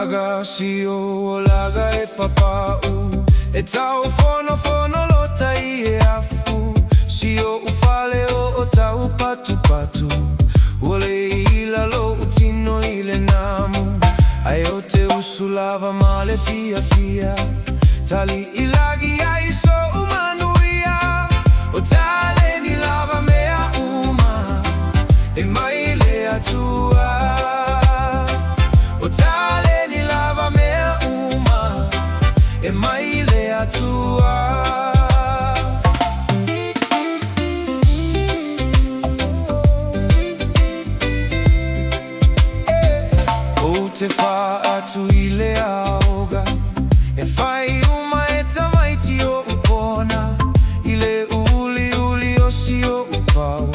olaga sio olaga e papau e tau fono fono lota i afu sio ufale o tau patu patu ole ila lo utino ile namu ayote usulava male fia fia tali ilagi ai so umanuia o tale ni lava mea uma e maile atua o tale ni lava mea uma e maile atua o te fa atu ile aoga e fai uma e tamaiti o upona ile uli uli o si o upau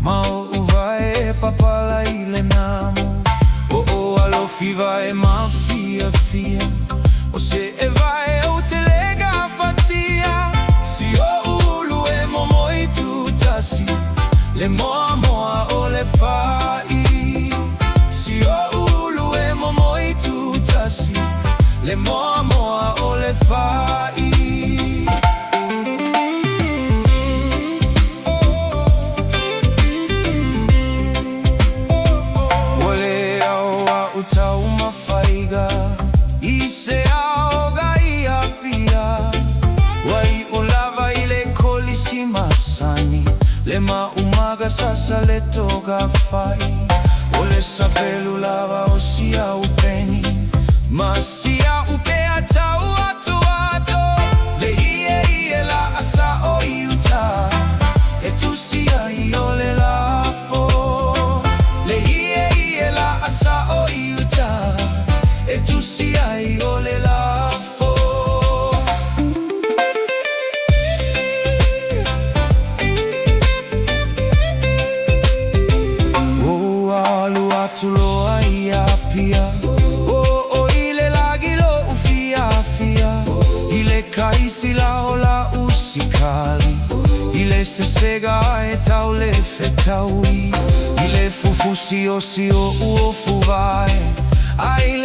ma o uvae e papala ile namu o alofi vai ma fia fia o se e vai o te lega fatia si o ulu e momoi tutasi le moa moa o le fai si o ulu e momoi tutasi le moa moa o le fai ole aoa utau mawhaiga i se aoga i apia wai o lava i le kolisi masani le ma umaga sasa le toga fai o le sapelu lava o sia upeni ma sia upea tau atu ato le ie la asa o iuta e tu sia i ole lafo le ie la asa o iuta e tu sia i ole lafo o alu atu loa i apia kaisi la ola usikali ile sesega e tau le fetaui ile fufusi o si o uofu vai ai